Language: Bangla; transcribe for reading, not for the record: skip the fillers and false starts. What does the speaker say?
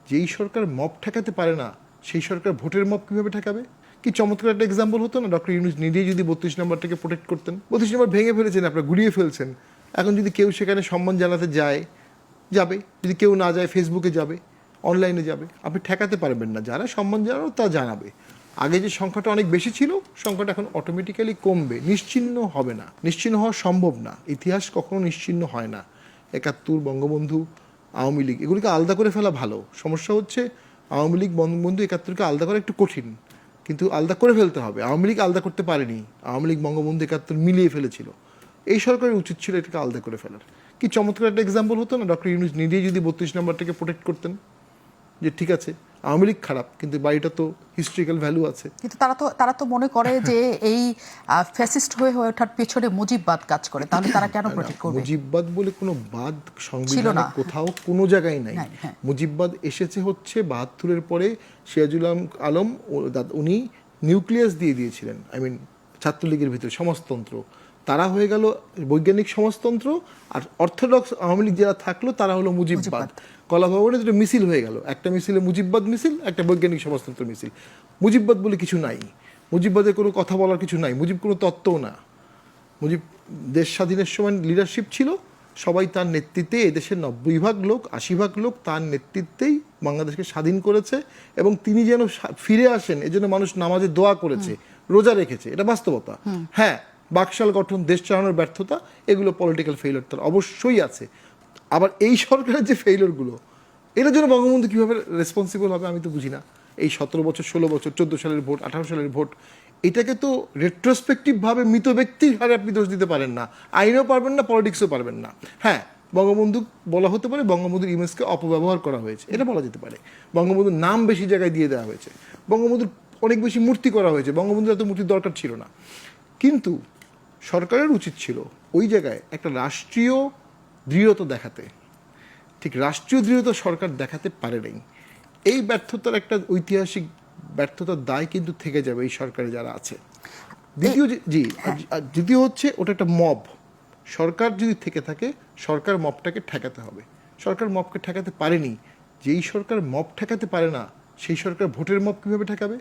যেই সরকার মব ঠেকাতে পারে না সেই সরকার ভোটের মব কীভাবে ঠেকাবে? কি চমৎকার একটা এক্সাম্পল হতো না, ডক্টর ইউনূস নিজেই যদি 32 নম্বরটাকে প্রোটেক্ট করতেন। 32 নম্বর ভেঙে ফেলেছেন, আপনারা গুড়িয়ে ফেলছেন। এখন যদি কেউ সেখানে সম্মান জানাতে যায়, যাবে। যদি কেউ না যায়, ফেসবুকে যাবে, অনলাইনে যাবে। আপনি ঠেকাতে পারবেন না। যারা সম্মান জানানো তা জানাবে। আগে যে সংখ্যাটা অনেক বেশি ছিল, সংখ্যাটা এখন অটোমেটিক্যালি কমবে। নিশ্চিহ্ন হবে না, নিশ্চিহ্ন হওয়া সম্ভব না। ইতিহাস কখনো নিশ্চিহ্ন হয় না। 71, বঙ্গবন্ধু, আওয়ামী লীগ, এগুলিকে আলাদা করে ফেলা ভালো। সমস্যা হচ্ছে আওয়ামী লীগ, বঙ্গবন্ধু, 71কে আলাদা করা একটু কঠিন, কিন্তু আলাদা করে ফেলতে হবে। আওয়ামী লীগ আলাদা করতে পারেনি। আওয়ামী লীগ, বঙ্গবন্ধু, 71 মিলিয়ে ফেলেছিল। এই সরকারের উচিত ছিল এটাকে আলাদা করে ফেলার। কি চমৎকার একটা এক্সাম্পল হতো না, ডক্টর ইউনূস নিজেই যদি 32 নম্বরটাকে প্রোটেক্ট করতেন, যে ঠিক আছে আওয়ামী লীগ খারাপ, কিন্তু বাড়িটা তো হিস্ট্রিক্যাল ভ্যালু আছে। কিন্তু তারা তো মনে করে যে এই ফ্যাসিস্ট হয়ে ওঠার পেছনে মুজিববাদ কাজ করে, তাহলে তারা কেন প্রোটেক্ট করবে? মুজিববাদ বলে কোনো বাদ সংবিধানে কোথাও কোনো জায়গায় নাই। মুজিববাদ এসেছে হচ্ছে 72-এর পরে সিরাজুল আলম উনি নিউক্লিয়াস দিয়ে দিয়েছিলেন, ছাত্রলীগের ভিতরে সমাজতন্ত্র। তারা হয়ে গেল বৈজ্ঞানিক সমাজতন্ত্র, আর অর্থোডক্স আওয়ামী লীগ যারা থাকলো তারা হলো মুজিববাদ। কলাভবনে দুটো মিছিল হয়ে গেল, একটা মিছিলে মুজিববাদ মিছিল, একটা বৈজ্ঞানিক সমাজতন্ত্র মিছিল। মুজিববাদ বলে কিছু নাই, মুজিববাদের কোনো কথা বলার কিছু নাই, মুজিব কোনো তত্ত্বও না। মুজিব দেশ স্বাধীনের সময় লিডারশিপ ছিল, সবাই তার নেতৃত্বে, এদেশের 90% লোক, 80% লোক তার নেতৃত্বেই বাংলাদেশকে স্বাধীন করেছে। এবং তিনি যেন ফিরে আসেন এজন্য মানুষ নামাজে দোয়া করেছে, রোজা রেখেছে, এটা বাস্তবতা। হ্যাঁ, বাকশাল গঠন, দেশ চালানোর ব্যর্থতা, এগুলো পলিটিক্যাল ফেইলিওর তার অবশ্যই আছে। আবার এই সরকারের যে ফেইলিওরগুলো, এটার জন্য বঙ্গবন্ধু কীভাবে রেসপন্সিবল হবে আমি তো বুঝি না। এই 17 বছর, 16 বছর, 14 সালের ভোট, 18 সালের ভোট, এটাকে তো রেট্রোস্পেক্টিভভাবে মৃত ব্যক্তির হারে আপনি দোষ দিতে পারেন না। আইনও পারবেন না, পলিটিক্সও পারবেন না। হ্যাঁ, বঙ্গবন্ধু বলা হতে পারে বঙ্গবন্ধুর ইমেজকে অপব্যবহার করা হয়েছে, এটা বলা যেতে পারে। বঙ্গবন্ধুর নাম বেশি জায়গায় দিয়ে দেওয়া হয়েছে, বঙ্গবন্ধুর অনেক বেশি মূর্তি করা হয়েছে, বঙ্গবন্ধুর এত মূর্তির দরকার ছিল না। কিন্তু সরকারের উচিত ছিল ওই জায়গায় একটা রাষ্ট্রীয় দৃঢ়তা দেখাতে। ঠিক রাষ্ট্রীয় দৃঢ়তা সরকার দেখাতে পারে নাই। এই ব্যর্থতার একটা ঐতিহাসিক ব্যর্থতার দায় কিন্তু থেকে যাবে এই সরকারে যারা আছে। দ্বিতীয় হচ্ছে ওটা একটা মব। সরকার যদি থেকে থাকে, সরকার মবটাকে ঠেকাতে হবে। সরকার মবকে ঠেকাতে পারেনি। যেই সরকার মব ঠেকাতে পারে না সেই সরকার ভোটের মব কীভাবে ঠেকাবে?